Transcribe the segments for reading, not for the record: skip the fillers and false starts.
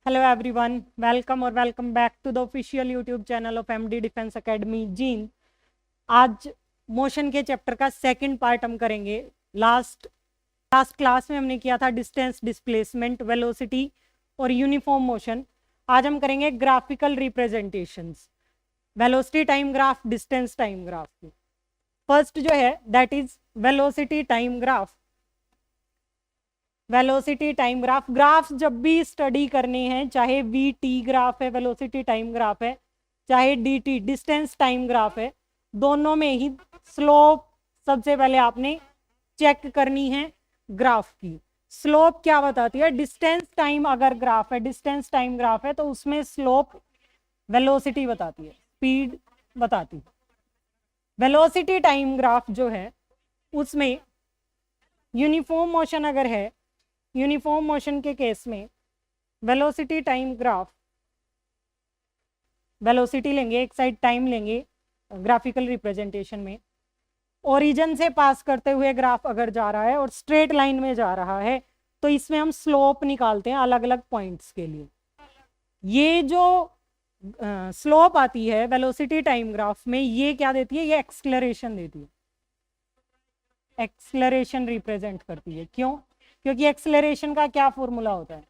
Hello everyone, welcome back to the official YouTube channel of MD Defense Academy gene. आज motion के chapter का second part हम करेंगे। Last class में हमने किया था डिस्टेंस, डिस्प्लेसमेंट, वेलोसिटी और यूनिफॉर्म मोशन। आज हम करेंगे graphical representations, velocity time graph, distance time graph. First जो है that is velocity time graph. Velocity time graph, graph जब भी स्टडी करने हैं, चाहे वी टी ग्राफ है, वेलोसिटी टाइम ग्राफ है, चाहे D T distance time graph है, दोनों में ही स्लोप सबसे पहले आपने चेक करनी है ग्राफ की। स्लोप क्या बताती है? डिस्टेंस टाइम अगर ग्राफ है, डिस्टेंस टाइम ग्राफ है, तो उसमें स्लोप वेलोसिटी बताती है, स्पीड बताती है। वेलोसिटी टाइम ग्राफ जो है उसमें यूनिफॉर्म मोशन अगर है, यूनिफॉर्म मोशन के केस में वेलोसिटी टाइम ग्राफ, वेलोसिटी लेंगे, एक साइड टाइम लेंगे ग्राफिकल रिप्रेजेंटेशन में। ओरिजिन से पास करते हुए ग्राफ अगर जा रहा है और स्ट्रेट लाइन में जा रहा है तो इसमें हम स्लोप निकालते हैं अलग अलग पॉइंट्स के लिए। ये जो स्लोप आती है वेलोसिटी टाइम ग्राफ में, ये क्या देती है? ये एक्सेलरेशन देती है, एक्सेलरेशन रिप्रेजेंट करती है। क्यों? क्योंकि एक्सेलरेशन का क्या फॉर्मूला होता है?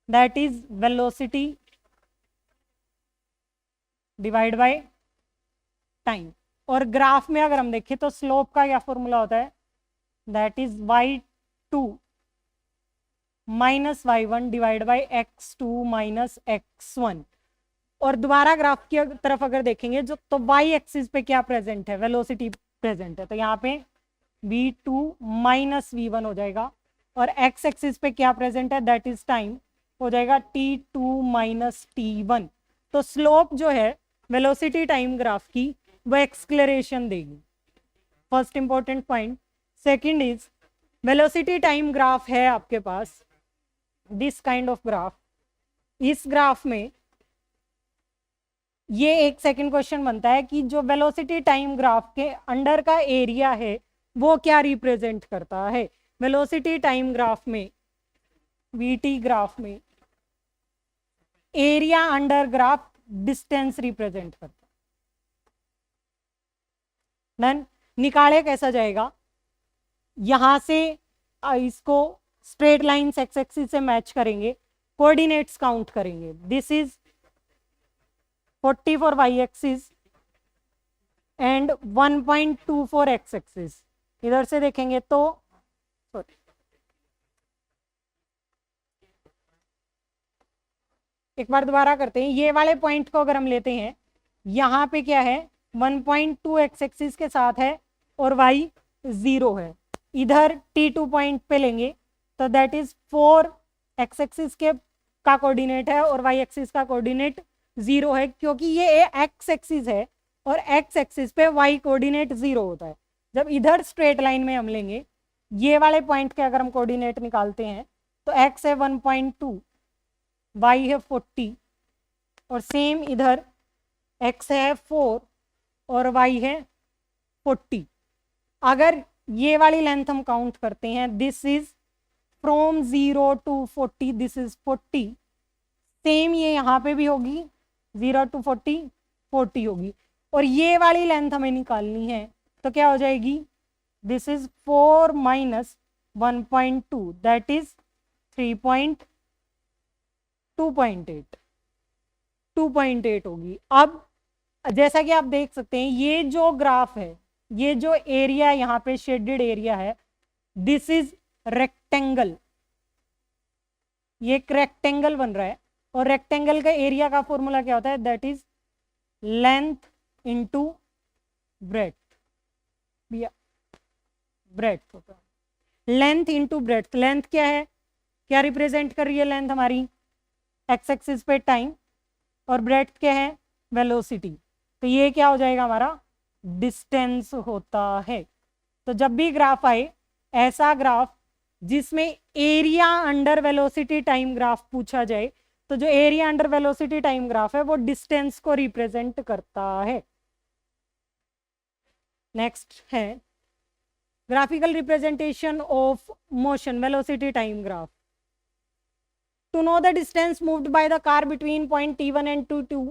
That is velocity divide by time. और ग्राफ में अगर हम देखें तो स्लोप का क्या फॉर्मूला होता है? That is y2 minus y1 divide by x2 minus x1। और दोबारा ग्राफ की तरफ अगर देखेंगे जो, तो y एक्सिस पे क्या प्रेजेंट है? वेलोसिटी प्रेजेंट है, तो यहाँ पे v2 माइनस v1 हो जाएगा। और x एक्सिस पे क्या प्रेजेंट है? दैट इज टाइम, हो जाएगा t2 माइनस t1। तो स्लोप जो है वेलोसिटी टाइम ग्राफ की वो एक्सेलरेशन देगी। First important point. Second is velocity time graph है आपके पास, दिस काइंड ऑफ ग्राफ। इस ग्राफ में ये एक सेकंड क्वेश्चन बनता है कि जो वेलोसिटी टाइम ग्राफ के अंडर का एरिया है वो क्या रिप्रेजेंट करता है? वेलोसिटी टाइम ग्राफ में, वीटी ग्राफ में, area under graph distance represent करता है। डन। निकाले कैसा जाएगा? यहां से इसको स्ट्रेट लाइन एक्स एक्सिस से मैच करेंगे, कोऑर्डिनेट्स काउंट करेंगे। This is 40 for Y axis and 1.2 for X axis. इधर से देखेंगे तो एक बार दोबारा करते हैं। ये वाले पॉइंट को अगर हम लेते हैं, यहाँ पे क्या है? 1.2 एक्स एक्सिस के साथ है और y 0 है। इधर t2 पॉइंट पे लेंगे तो दैट इज 4 एक्स एक्सिस के का कोऑर्डिनेट है और y एक्सिस का कोऑर्डिनेट 0 है, क्योंकि ये एक्स एक्सिस है और एक्स एक्सिस पे y कोऑर्डिनेट 0 होता है। जब इधर स्ट्रेट लाइन में हम लेंगे, ये वाले पॉइंट के अगर हम कोऑर्डिनेट निकालते हैं तो x है 1.2, y है 40 और सेम इधर x है 4 और y है 40। अगर ये वाली लेंथ हम काउंट करते हैं, this is from 0 to 40, this is 40। Same ये यहाँ पे भी होगी, 0 टू 40 40 होगी। और ये वाली लेंथ हमें निकालनी है तो क्या हो जाएगी? This is 4 minus 1.2 that is 2.8 होगी। अब जैसा कि आप देख सकते हैं, ये जो ग्राफ है, ये जो एरिया यहाँ पे शेडेड एरिया है, दिस इज रेक्टेंगल। ये एक रेक्टेंगल बन रहा है और रेक्टेंगल का एरिया का फॉर्मूला क्या होता है? That is length into breadth. Breadth होता है, लेंथ इंटू ब्रेड्थ। लेंथ क्या है? क्या रिप्रेजेंट कर रही है लेंथ हमारी? एक्स एक्सिस पे टाइम। और ब्रेड्थ क्या है? वेलोसिटी। तो ये क्या हो जाएगा हमारा? डिस्टेंस होता है। तो जब भी ग्राफ आए, ऐसा ग्राफ जिसमें area under velocity time graph पूछा जाए, तो जो area under velocity time graph है वो डिस्टेंस को रिप्रेजेंट करता है। नेक्स्ट है graphical representation of motion, velocity time graph. To know the distance moved by the car between point T1 and T2,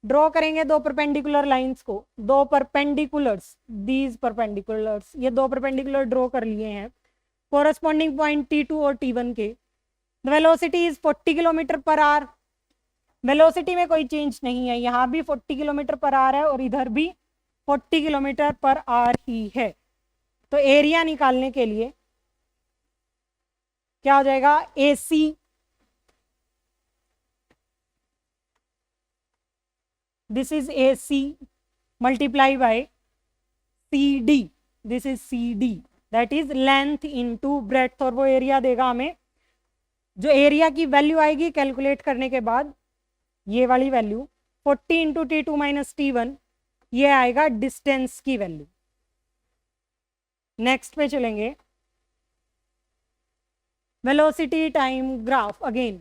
draw करेंगे दो परपेंडिकुलर लाइंस को, दो परपेंडिकुलर्स, दीज परपेंडिकुलर्स, ये दो परपेंडिकुलर ड्रॉ कर लिए हैं कोरस्पॉन्डिंग पॉइंट T2 और T1 के। The velocity is 40 kilometre per our, velocity में कोई चेंज नहीं है, यहाँ भी 40 किलोमीटर पर आवर है और इधर भी 40 किलोमीटर पर आवर ही है। तो एरिया निकालने के लिए क्या हो जाएगा, AC, this is AC multiply by CD, this is CD, that is length into breadth, और वो एरिया देगा हमें, जो एरिया की वैल्यू आएगी कैलकुलेट करने के बाद, ये वाली value 40 into T2 minus T1, ये आएगा डिस्टेंस की वैल्यू। नेक्स्ट पे चलेंगे, velocity time graph. Again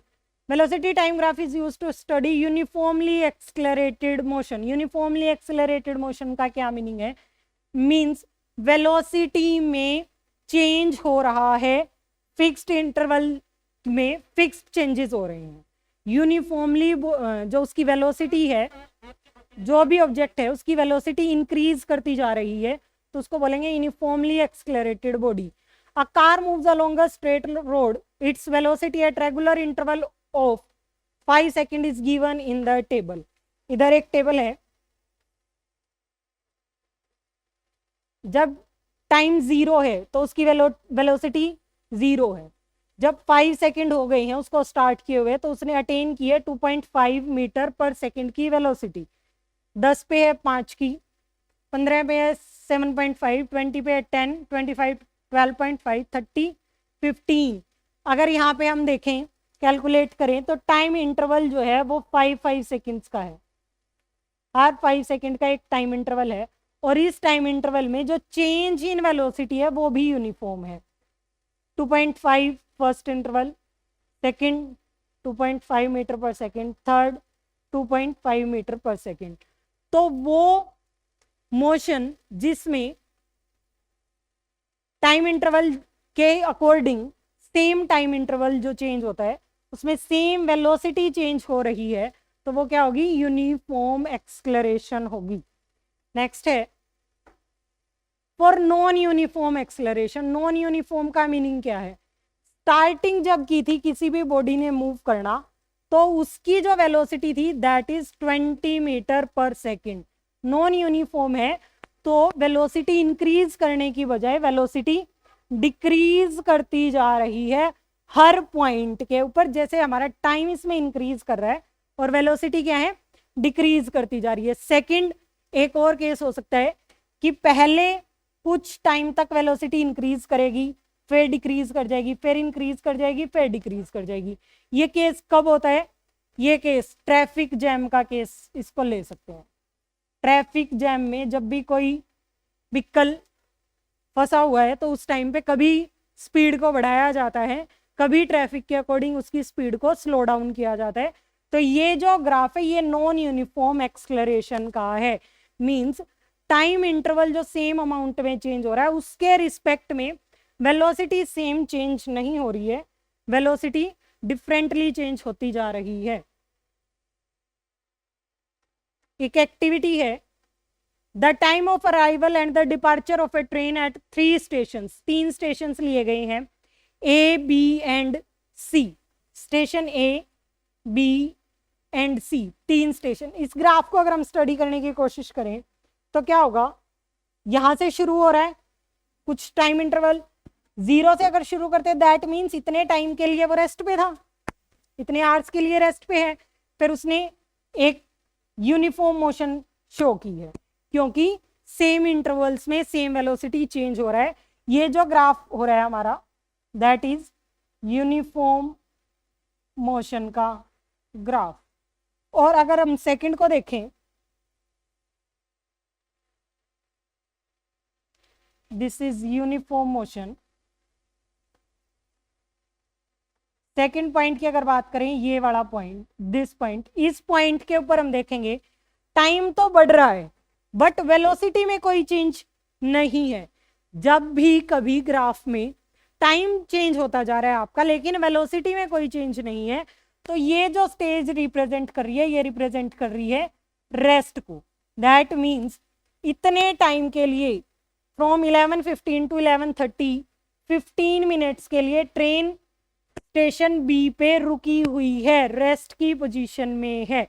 velocity time graph is used to study uniformly accelerated motion। uniformly accelerated motion का क्या मीनिंग है, मीन्स वेलोसिटी में चेंज हो रहा है, फिक्स्ड इंटरवल में फिक्स्ड चेंजेस हो रहे हैं। यूनिफॉर्मली जो उसकी वेलोसिटी है, जो भी ऑब्जेक्ट है उसकी वेलोसिटी इंक्रीज करती जा रही है, तो उसको बोलेंगे uniformly accelerated body. A car moves along a straight road, its velocity at regular interval of 5 second is given in the table. इधर एक टेबल है, जब टाइम 0 है तो उसकी वेलोसिटी 0 है, जब 5 सेकेंड हो गई हैं उसको स्टार्ट किए हुए तो उसने अटेन की है 2.5 मीटर पर सेकेंड की वेलोसिटी। 10 पे है 5 की, 15 पे है 7.5, 20 पे है 10, 25 12.5, 30 15। अगर यहाँ पे हम देखें कैलकुलेट करें तो टाइम इंटरवल जो है वो 5 सेकेंड्स का है, हर 5 सेकेंड का एक टाइम इंटरवल है, और इस टाइम इंटरवल में जो चेंज इन वेलोसिटी है वो भी यूनिफॉर्म है। 2.5 first interval, second 2.5 metre per second, third 2.5 metre per second. तो वो मोशन जिसमें टाइम इंटरवल के अकॉर्डिंग सेम टाइम इंटरवल जो चेंज होता है उसमें सेम वेलोसिटी चेंज हो रही है, तो वो क्या होगी, यूनिफॉर्म एक्सेलरेशन होगी। नेक्स्ट है for non uniform acceleration. Non uniform का मीनिंग क्या है, स्टार्टिंग जब की थी किसी भी बॉडी ने मूव करना तो उसकी जो वेलोसिटी थी that is 20 metre per second. Non uniform है तो वेलोसिटी इंक्रीज करने की बजाय वेलोसिटी डिक्रीज करती जा रही है हर पॉइंट के ऊपर। जैसे हमारा टाइम इसमें इंक्रीज कर रहा है और वेलोसिटी क्या है, डिक्रीज करती जा रही है। सेकंड एक और केस हो सकता है कि पहले कुछ टाइम तक वेलोसिटी इंक्रीज करेगी, फिर डिक्रीज कर जाएगी, फिर इंक्रीज कर जाएगी, फिर डिक्रीज कर जाएगी। ये केस कब होता है, ये केस ट्रैफिक जैम का केस इसको ले सकते हैं। ट्रैफिक जैम में जब भी कोई व्हीकल फंसा हुआ है तो उस टाइम पे कभी स्पीड को बढ़ाया जाता है, कभी ट्रैफिक के अकॉर्डिंग उसकी स्पीड को स्लो डाउन किया जाता है। तो ये जो ग्राफ है ये नॉन यूनिफॉर्म एक्सेलरेशन का है, मींस टाइम इंटरवल जो सेम अमाउंट में चेंज हो रहा है उसके रिस्पेक्ट में वेलोसिटी सेम चेंज नहीं हो रही है, वेलोसिटी डिफरेंटली चेंज होती जा रही है। एक एक्टिविटी है, the time of arrival and the departure of a train at 3 station. 3 station लिए गए हैं, A B and C. Station A B and C, 3 station. इस ग्राफ को अगर हम स्टडी करने की कोशिश करें तो क्या होगा, यहां से शुरू हो रहा है कुछ टाइम इंटरवल, 0 से अगर शुरू करते दैट मीन्स इतने टाइम के लिए वो रेस्ट पे था, इतने आवर्स के लिए रेस्ट पे है। फिर उसने एक यूनिफॉर्म मोशन शो की है क्योंकि सेम इंटरवल्स में सेम वेलोसिटी चेंज हो रहा है। ये जो ग्राफ हो रहा है हमारा दैट इज यूनिफॉर्म मोशन का ग्राफ। और अगर हम सेकंड को देखें, this is uniform motion. Second point की अगर बात करें, ये वाला पॉइंट, दिस पॉइंट, इस पॉइंट के ऊपर हम देखेंगे टाइम तो बढ़ रहा है बट वेलोसिटी में कोई चेंज नहीं है। जब भी कभी ग्राफ में टाइम चेंज होता जा रहा है आपका, लेकिन वेलोसिटी में कोई चेंज नहीं है। तो ये जो स्टेज रिप्रेजेंट कर रही है, ये रिप्रेजेंट कर रही है रेस्ट को। दैट मीन्स इतने टाइम के लिए फ्रॉम 11:15 टू 11:30 15 मिनट्स के लिए ट्रेन स्टेशन बी पे रुकी हुई है, रेस्ट की पोजीशन में है।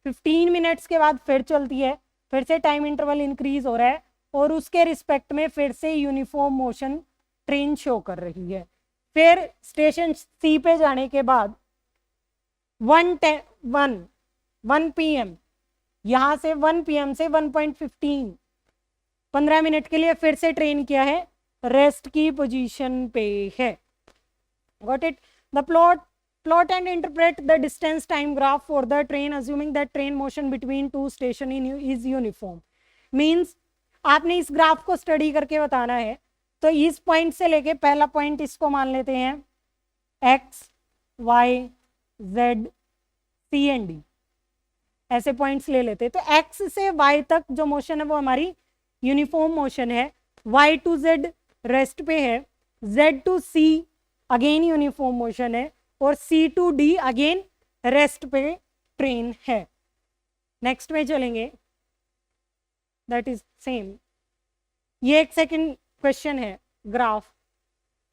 15 मिनट्स के बाद फिर चलती है, फिर से टाइम इंटरवल इंक्रीज हो रहा है और उसके रिस्पेक्ट में फिर से यूनिफॉर्म मोशन ट्रेन शो कर रही है। फिर स्टेशन सी पे जाने के बाद 1 PM, यहां से 1 PM से 1:15 15 मिनट के लिए फिर से ट्रेन किया है, रेस्ट की पोजीशन पे है। Got it? The plot and interpret the distance time graph for the train assuming that train motion between two station is uniform. Means आपने इस ग्राफ को स्टडी करके बताना है। तो इस पॉइंट से लेके पहला पॉइंट इसको मान लेते हैं x, y, z, c and d, ऐसे पॉइंट्स ले लेते हैं। तो x से y तक जो मोशन है वो हमारी यूनिफॉर्म मोशन है, y टू z रेस्ट पे है, z to c again uniform motion है और C to D again rest पे ट्रेन है। नेक्स्ट में चलेंगे, दैट इज सेम। ये एक सेकंड क्वेश्चन है graph.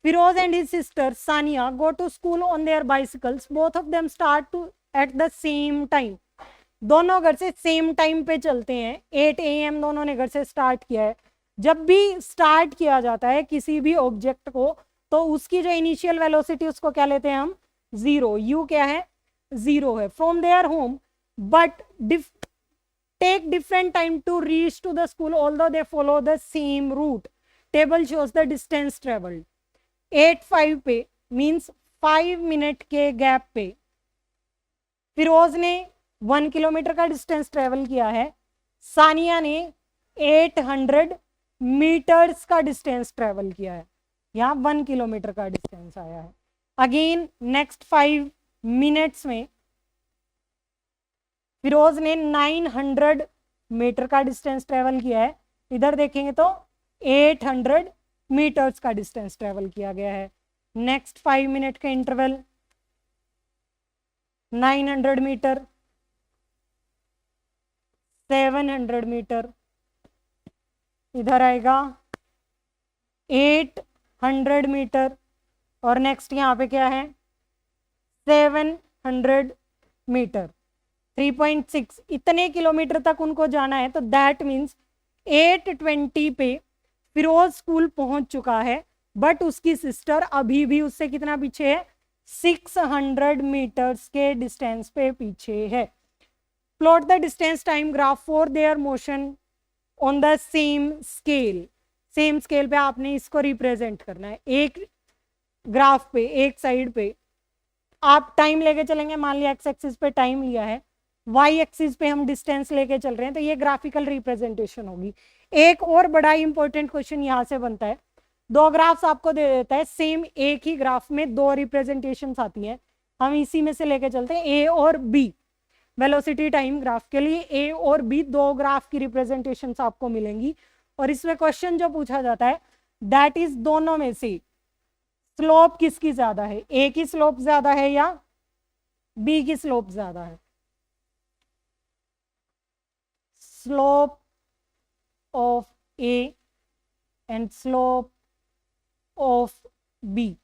Firoz and his sister Sania go to school on their bicycles, both of them start to at the same time. दोनों घर से सेम टाइम पे चलते हैं, 8 AM दोनों ने घर से स्टार्ट किया है। जब भी स्टार्ट किया जाता है किसी भी ऑब्जेक्ट को, तो उसकी जो इनिशियल वेलोसिटी उसको क्या लेते हैं हम, 0। यू क्या है, 0 है। From their home but take different time to reach to the school although they follow the same route. Table shows the distance travelled. 8:05 पे मीन्स 5 मिनट के गैप पे फिरोज ने 1 किलोमीटर का डिस्टेंस ट्रेवल किया है, सानिया ने 800 मीटर्स का डिस्टेंस ट्रेवल किया है। यहाँ 1 किलोमीटर का डिस्टेंस आया है। अगेन नेक्स्ट 5 मिनट्स में फिरोज ने 900 मीटर का डिस्टेंस ट्रेवल किया है। इधर देखेंगे तो 800 मीटर्स का डिस्टेंस ट्रेवल किया गया है। नेक्स्ट 5 मिनट का इंटरवल 900 मीटर, 700 मीटर, इधर आएगा 800 मीटर और नेक्स्ट यहाँ पे क्या है 700 मीटर। 3.6 इतने किलोमीटर तक उनको जाना है। तो दैट मीन्स 8:20 पे फिरोज स्कूल पहुंच चुका है, बट उसकी सिस्टर अभी भी उससे कितना पीछे है, 600 मीटर्स के डिस्टेंस पे पीछे है। Plot the distance time graph for their motion on the same scale. Same scale पे आपने इसको रिप्रेजेंट करना है। एक ग्राफ पे एक साइड पे आप टाइम लेके चलेंगे, मान लिया एक्स एक्सिस पे टाइम लिया है, वाई एक्सिस पे हम डिस्टेंस लेके चल रहे हैं, तो ये ग्राफिकल रिप्रेजेंटेशन होगी। एक और बड़ा इंपॉर्टेंट क्वेश्चन यहाँ से बनता है, 2 ग्राफ्स आपको दे देता है, सेम एक ही ग्राफ में 2 रिप्रेजेंटेशन आती हैं, हम इसी में से लेके चलते हैं ए और बी। वेलोसिटी टाइम ग्राफ के लिए ए और बी 2 ग्राफ की रिप्रेजेंटेशन आपको मिलेंगी और इसमें क्वेश्चन जो पूछा जाता है दैट इज दोनों में से स्लोप किसकी ज्यादा है, ए की स्लोप ज्यादा है या बी की स्लोप ज्यादा है। Slope of A and slope of B,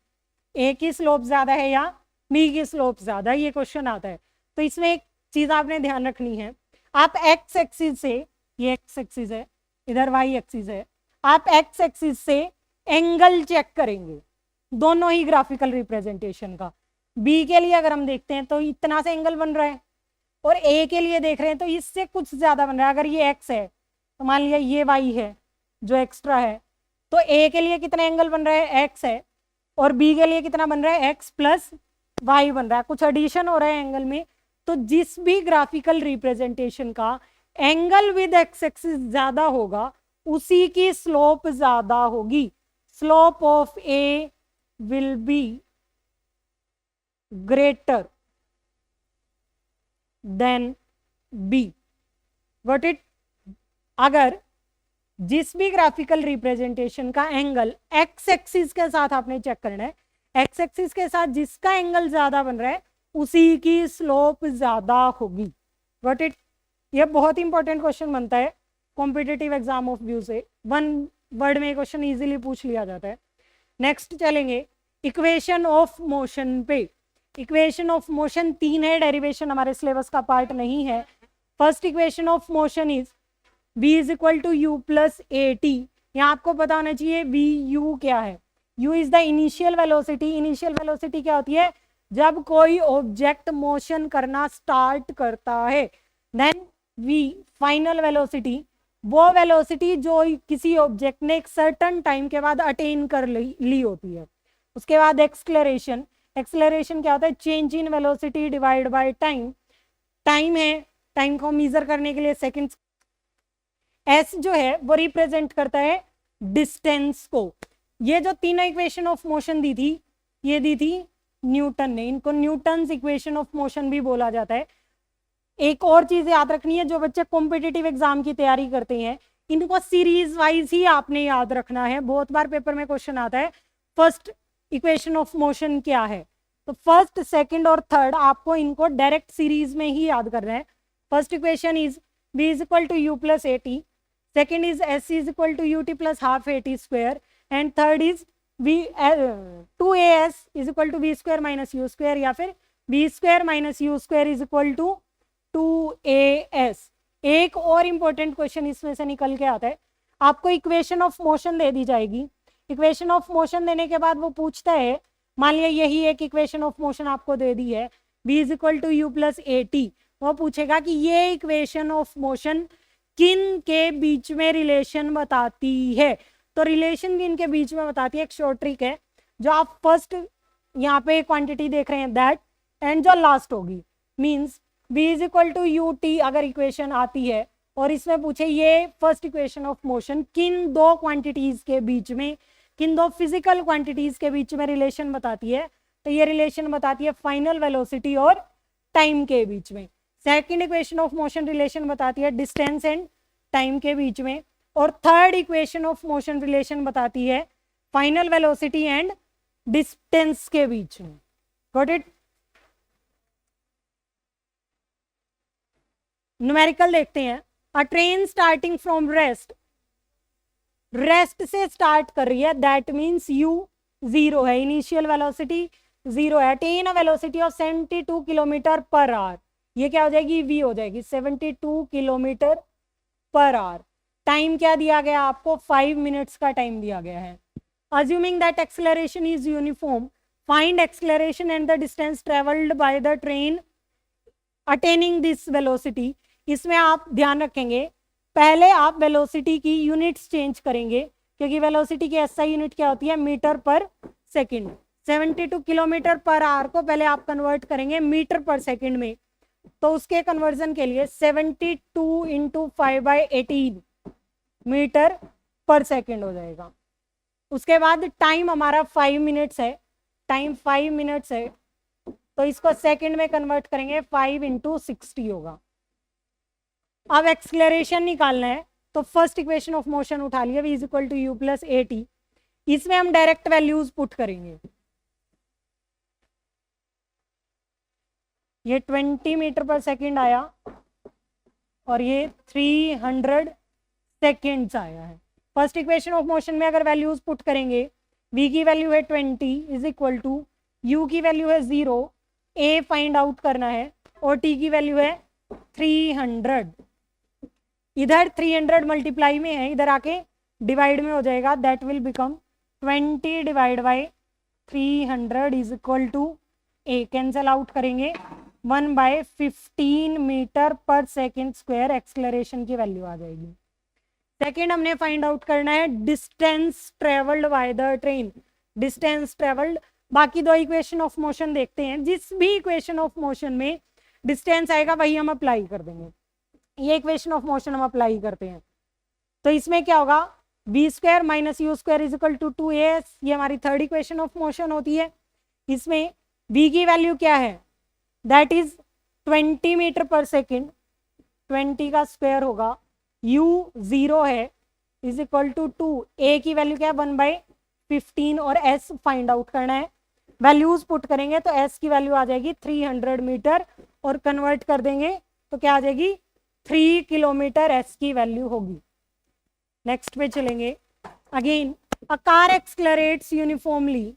A की स्लोप ज्यादा है या बी की स्लोप ज्यादा, ये क्वेश्चन आता है। तो इसमें एक चीज आपने ध्यान रखनी है, आप एक्स एक्सिस से, ये एक्स एक्सिस है, इधर वाई एक्सिस है, आप एक्स एक्सिस से एंगल चेक करेंगे दोनों ही ग्राफिकल रिप्रेजेंटेशन का। बी के लिए अगर हम देखते हैं तो इतना से एंगल बन रहा है और ए के लिए देख रहे हैं तो इससे कुछ ज्यादा बन रहा है। अगर ये एक्स है तो मान लिया ये वाई है जो एक्स्ट्रा है, तो ए के लिए कितना एंगल बन रहा है, एक्स है, और बी के लिए कितना बन रहा है, एक्स प्लस वाई बन रहा है, कुछ एडिशन हो रहा है एंगल में। तो जिस भी ग्राफिकल रिप्रेजेंटेशन का एंगल विद एक्स एक्सिस ज्यादा होगा उसी की स्लोप ज्यादा होगी। Slope of A will be greater than B. Got it? अगर जिस भी ग्राफिकल रिप्रेजेंटेशन का एंगल एक्स एक्सिस के साथ आपने चेक करना है, एक्स एक्सिस के साथ जिसका एंगल ज्यादा बन रहा है उसी की स्लोप ज्यादा होगी। Got it? ये बहुत इंपॉर्टेंट क्वेश्चन बनता है कॉम्पिटिटिव एग्जाम ऑफ व्यू से, वन वर्ड में क्वेश्चन इजीली पूछ लिया जाता है। नेक्स्ट चलेंगे इक्वेशन ऑफ मोशन पे। इक्वेशन ऑफ मोशन 3 है, डेरिवेशन हमारे सिलेबस का पार्ट नहीं है। First equation of motion is v is equal to u plus a t. यहाँ आपको पता होना चाहिए वी यू क्या है। u is the initial velocity. Initial velocity क्या होती है? जब कोई ऑब्जेक्ट मोशन करना स्टार्ट करता है। देन v फाइनल वेलोसिटी, वो वेलोसिटी जो किसी ऑब्जेक्ट ने एक सर्टन टाइम के बाद अटेन कर ली होती है। उसके बाद एक्सलेरेशन। एक्सलेरेशन क्या होता है? Change in velocity divide by time. Time है, टाइम को मेजर करने के लिए सेकंड्स। एस जो है वो रिप्रेजेंट करता है डिस्टेंस को। ये जो तीनों इक्वेशन ऑफ मोशन दी थी, ये दी थी न्यूटन ने। इनको न्यूटन्स इक्वेशन ऑफ मोशन भी बोला जाता है। एक और चीज याद रखनी है, जो बच्चे कॉम्पिटिटिव एग्जाम की तैयारी करते हैं इनको सीरीज वाइज ही आपने याद रखना है। बहुत बार पेपर में क्वेश्चन आता है फर्स्ट इक्वेशन ऑफ मोशन क्या है, तो फर्स्ट, सेकंड और थर्ड आपको इनको डायरेक्ट सीरीज में ही याद करना है। First equation is v is equal to u plus a t, second is s is equal to u t plus half a t square, and third is v 2as is equal to v square minus u square, या फिर v square minus u square is equal to 2as। एक और important question इसमें से निकल के आता है, आपको इक्वेशन ऑफ मोशन दे दी जाएगी। इक्वेशन ऑफ मोशन देने के बाद वो पूछता है, मान लिया यही एक इक्वेशन ऑफ मोशन आपको दे दी है, v is equal to u plus a t. वो पूछेगा कि ये इक्वेशन ऑफ मोशन किन के बीच में रिलेशन बताती है। तो रिलेशन किन के बीच में बताती है, एक शॉर्ट ट्रिक है, जो आप फर्स्ट यहाँ पे क्वांटिटी देख रहे हैं दैट, एंड जो लास्ट होगी means v is equal to u t अगर इक्वेशन आती है और इसमें पूछे ये फर्स्ट इक्वेशन ऑफ मोशन किन दो क्वांटिटीज के बीच में, किन दो फिजिकल क्वांटिटीज के बीच में रिलेशन बताती है, तो ये रिलेशन बताती है फाइनल वेलोसिटी और टाइम के बीच में। Second equation of motion relation बताती है डिस्टेंस एंड टाइम के बीच में, और third equation of motion relation बताती है फाइनल वेलोसिटी एंड डिस्टेंस के बीच में। Got it? न्यूमेरिकल देखते हैं। अ train starting from rest, rest से स्टार्ट कर रही है, दैट मीन्स u 0 है, इनिशियल वेलोसिटी 0 है, attain a velocity of 72 kilometre per our. ये क्या हो जाएगी? v हो जाएगी 72 किलोमीटर पर आवर। टाइम क्या दिया गया आपको? 5 मिनट्स का टाइम दिया गया है। Assuming that acceleration is uniform, find acceleration and the distance travelled by the train attaining this velocity. इसमें आप ध्यान रखेंगे, पहले आप वेलोसिटी की यूनिट्स चेंज करेंगे, क्योंकि वेलोसिटी की एसआई यूनिट क्या होती है? मीटर पर सेकंड। 72 किलोमीटर पर आवर को पहले आप कन्वर्ट करेंगे मीटर पर सेकंड में, तो उसके कन्वर्जन के लिए 72 इंटू 5/18 मीटर पर सेकंड हो जाएगा। उसके बाद टाइम हमारा 5 मिनट्स है, टाइम 5 मिनट्स है, तो इसको सेकंड में कन्वर्ट करेंगे, 5 इंटू 60 होगा। अब एक्सेलरेशन निकालना है, तो फर्स्ट इक्वेशन ऑफ मोशन उठा लिया, v is equal to u plus a t. इसमें हम डायरेक्ट वैल्यूज पुट करेंगे। ये 20 मीटर पर सेकंड आया और ये 300 सेकेंड्स आया है। फर्स्ट इक्वेशन ऑफ मोशन में अगर वैल्यूज पुट करेंगे, v की वैल्यू है 20 इज इक्वल टू u की वैल्यू है 0, a फाइंड आउट करना है, और t की वैल्यू है 300। इधर 300 मल्टीप्लाई में है, इधर आके डिवाइड में हो जाएगा, that will become 20 divide by 300 is equal to a। Cancel out करेंगे, 1/15 metre per second square acceleration की वैल्यू आ जाएगी। सेकेंड हमने फाइंड आउट करना है distance travelled by the train, distance travelled. बाकी दो इक्वेशन ऑफ मोशन देखते हैं, जिस भी इक्वेशन ऑफ मोशन में डिस्टेंस आएगा वही हम अप्लाई कर देंगे। ये इक्वेशन ऑफ मोशन हम अप्लाई करते हैं, तो इसमें क्या होगा? v square minus u square is equal to 2as, ये हमारी थर्ड इक्वेशन ऑफ मोशन होती है। इसमें v की वैल्यू क्या है? That is 20 metre per second, 20 का स्क्वायर होगा, u 0 है, इज इक्वल टू 2, ए की वैल्यू क्या है 1/15 और एस फाइंड आउट करना है। वैल्यूज पुट करेंगे तो एस की वैल्यू आ जाएगी 300 मीटर और कन्वर्ट कर देंगे तो क्या आ जाएगी 3 किलोमीटर एस की वैल्यू होगी। नेक्स्ट पे चलेंगे। Again a car accelerates uniformly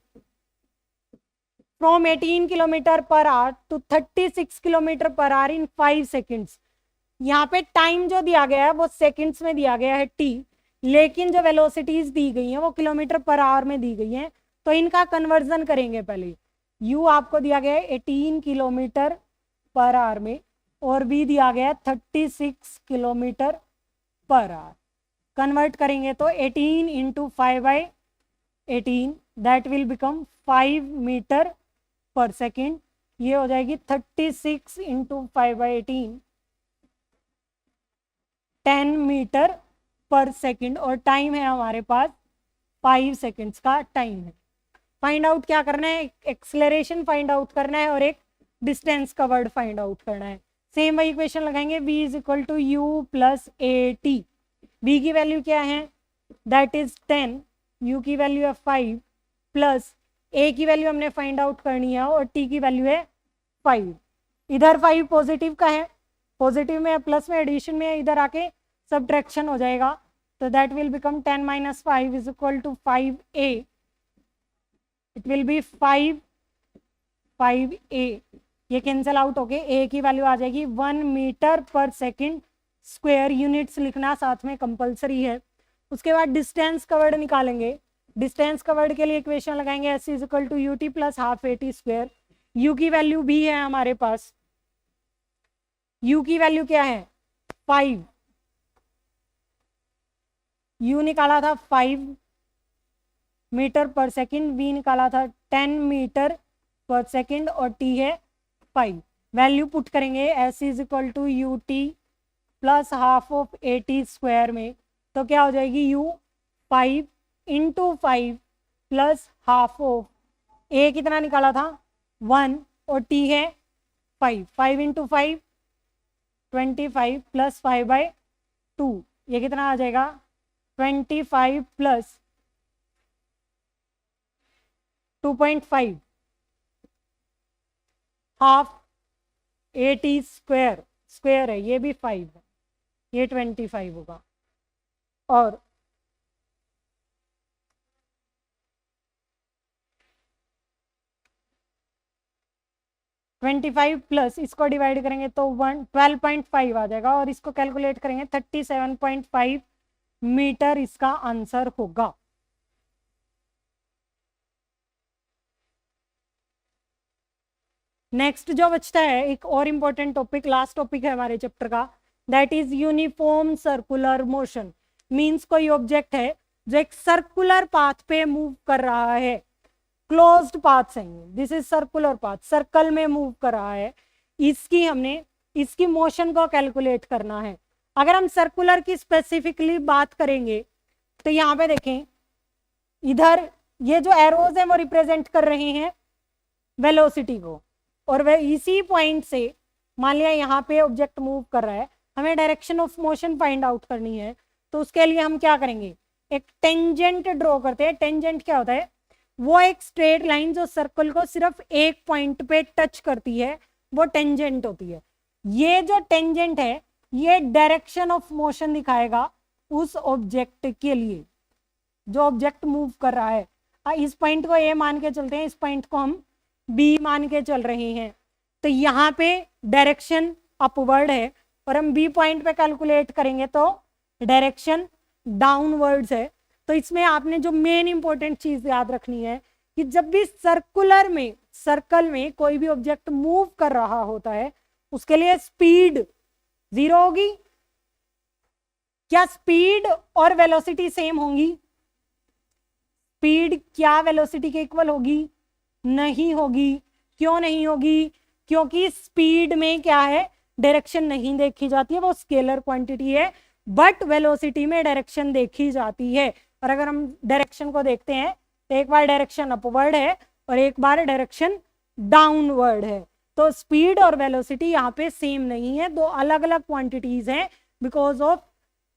from 18 kilometre per hour to 36 kilometre per hour in 5 seconds. यहाँ पे टाइम जो दिया गया है वो सेकेंड्स में दिया गया है टी, लेकिन जो वेलोसिटीज दी गई हैं वो किलोमीटर पर आवर में दी गई हैं, तो इनका कन्वर्जन करेंगे पहले। यू आपको दिया गया है 18 किलोमीटर पर आवर में और बी दिया गया है 36 किलोमीटर पर आवर। कन्वर्ट करेंगे तो 18 into 5/18 that will become 5 metre per second. ये हो जाएगी 36 इंटू 5/18 10 मीटर पर सेकेंड और टाइम है हमारे पास 5 सेकेंड्स का टाइम है। फाइंड आउट क्या करना है, एक्सेलरेशन फाइंड आउट करना है और एक डिस्टेंस कवर्ड फाइंड आउट करना है। सेम वही इक्वेशन लगाएंगे, v is equal to u plus a t. v की वैल्यू क्या है दैट इज 10, u की वैल्यू है 5 प्लस a की वैल्यू हमने फाइंड आउट करनी है और t की वैल्यू है 5। इधर 5 पॉजिटिव का है, पॉजिटिव में प्लस में एडिशन में इधर आके सब्ट्रैक्शन हो जाएगा तो that will become 10 minus 5 is equal to 5a। It will be 5a। ये कैंसिल आउट होके a की वैल्यू आ जाएगी 1 metre per second square. Units लिखना साथ में कंपलसरी है। उसके बाद डिस्टेंस कवर्ड निकालेंगे। डिस्टेंस कवर्ड के लिए इक्वेशन लगाएंगे s is equal to u t plus half a t square. u की वैल्यू भी है हमारे पास, u की वैल्यू क्या है 5, u निकाला था 5 मीटर पर सेकेंड, v निकाला था 10 मीटर पर सेकेंड और t है 5। वैल्यू पुट करेंगे s is equal to u t plus half of a t square में तो क्या हो जाएगी u 5 into 5 plus half of a कितना निकाला था 1 और t है 5। 5 इंटू 5 25 प्लस 5/2 ये कितना आ जाएगा 25 plus 2.5 half a t square, square है ये भी 5 है, ये 25 होगा और प्लस इसको डिवाइड करेंगे तो 12.5 आ जाएगा और इसको कैलकुलेट करेंगे 37.5 मीटर इसका आंसर होगा। नेक्स्ट जो बचता है एक और इंपॉर्टेंट टॉपिक, लास्ट टॉपिक है हमारे चैप्टर का, that is uniform circular motion. Means कोई ऑब्जेक्ट है जो एक सर्कुलर पाथ पे मूव कर रहा है, क्लोज्ड पाथ से, this is circular path, circle में मूव कर रहा है, इसकी मोशन को कैलकुलेट करना है। अगर हम सर्कुलर की स्पेसिफिकली बात करेंगे तो यहाँ पे देखें, इधर ये जो एरोज हैं वो रिप्रेजेंट कर रहे हैं वेलोसिटी को और वह इसी पॉइंट से मान लिया यहाँ पे ऑब्जेक्ट मूव कर रहा है, हमें direction of motion find out करनी है तो उसके लिए हम क्या करेंगे, एक टेंजेंट ड्रॉ करते हैं। टेंजेंट क्या होता है, वो एक स्ट्रेट लाइन जो सर्कल को सिर्फ एक पॉइंट पे टच करती है वो टेंजेंट होती है। ये जो टेंजेंट है ये डायरेक्शन ऑफ मोशन दिखाएगा उस ऑब्जेक्ट के लिए जो ऑब्जेक्ट मूव कर रहा है। इस पॉइंट को ए मान के चलते हैं, इस पॉइंट को हम बी मान के चल रहे हैं, तो यहाँ पे डायरेक्शन अपवर्ड है और हम बी पॉइंट पे कैलकुलेट करेंगे तो डायरेक्शन डाउनवर्ड्स है। तो इसमें आपने जो मेन इंपॉर्टेंट चीज याद रखनी है कि जब भी सर्कल में कोई भी ऑब्जेक्ट मूव कर रहा होता है उसके लिए स्पीड 0 होगी। क्या स्पीड और वेलोसिटी सेम होंगी? स्पीड क्या वेलोसिटी के इक्वल होगी? नहीं होगी। क्यों नहीं होगी? क्योंकि स्पीड में क्या है, डायरेक्शन नहीं देखी जाती है, वो स्केलर क्वांटिटी है, बट वेलोसिटी में डायरेक्शन देखी जाती है। और अगर हम डायरेक्शन को देखते हैं तो एक बार डायरेक्शन अपवर्ड है और एक बार डायरेक्शन डाउनवर्ड है। तो स्पीड और वेलोसिटी यहाँ पे सेम नहीं है, दो अलग अलग क्वांटिटीज हैं because of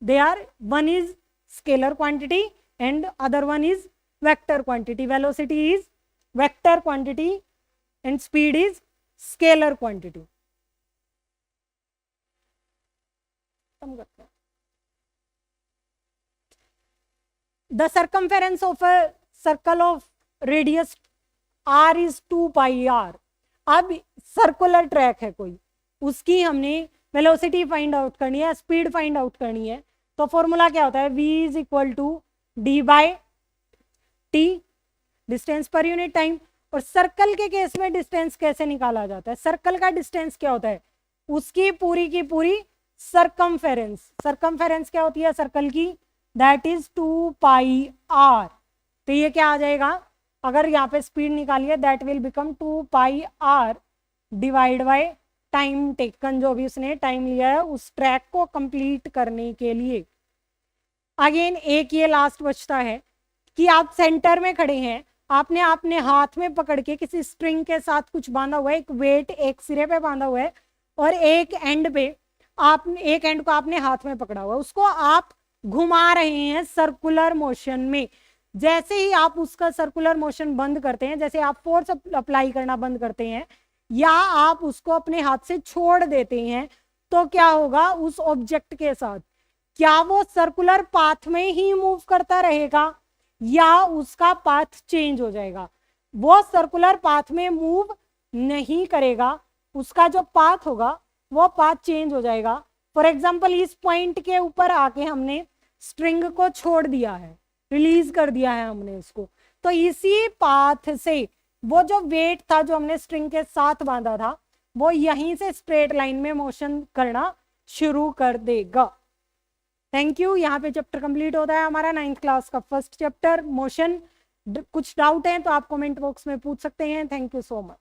they are, one is scalar quantity and other one is vector quantity. Velocity is vector quantity and speed is scalar quantity. The circumference of a circle of radius r is 2 pi r. अब circular track है कोई, उसकी हमने velocity find out करनी है, speed find out करनी है, तो फॉर्मूला क्या होता है, v is equal to d by t, distance per unit time. और सर्कल के केस में डिस्टेंस कैसे निकाला जाता है, सर्कल का डिस्टेंस क्या होता है, उसकी पूरी की पूरी सरकमफेरेंस। सरकमफेरेंस क्या होती है सर्कल की, दैट इज 2 पाई आर। तो ये क्या आ जाएगा, अगर यहाँ पे स्पीड निकालिए that will become 2 pi r divide by time taken, जो भी उसने टाइम लिया है उस ट्रैक को कंप्लीट करने के लिए। अगेन एक ये लास्ट बचता है कि आप सेंटर में खड़े हैं, आपने अपने हाथ में पकड़ के किसी स्ट्रिंग के साथ कुछ बांधा हुआ है, एक वेट एक सिरे पे बांधा हुआ है और एक एंड पे आप एक एंड को आपने हाथ में पकड़ा हुआ है, उसको आप घुमा रहे हैं सर्कुलर मोशन में। जैसे ही आप उसका सर्कुलर मोशन बंद करते हैं, जैसे आप फोर्स अप्लाई करना बंद करते हैं या आप उसको अपने हाथ से छोड़ देते हैं, तो क्या होगा उस ऑब्जेक्ट के साथ, क्या वो सर्कुलर पाथ में ही मूव करता रहेगा या उसका पाथ चेंज हो जाएगा। वो सर्कुलर पाथ में मूव नहीं करेगा, उसका जो पाथ होगा वो पाथ चेंज हो जाएगा। फॉर एग्जाम्पल इस पॉइंट के ऊपर आके हमने स्ट्रिंग को छोड़ दिया है, रिलीज कर दिया है हमने उसको, तो इसी पाथ से वो जो वेट था जो हमने स्ट्रिंग के साथ बांधा था वो यहीं से स्ट्रेट लाइन में मोशन करना शुरू कर देगा। Thank you. यहाँ पे चैप्टर कंप्लीट होता है हमारा 9th क्लास का फर्स्ट चैप्टर मोशन। कुछ डाउट है तो आप कमेंट बॉक्स में पूछ सकते हैं। Thank you so much.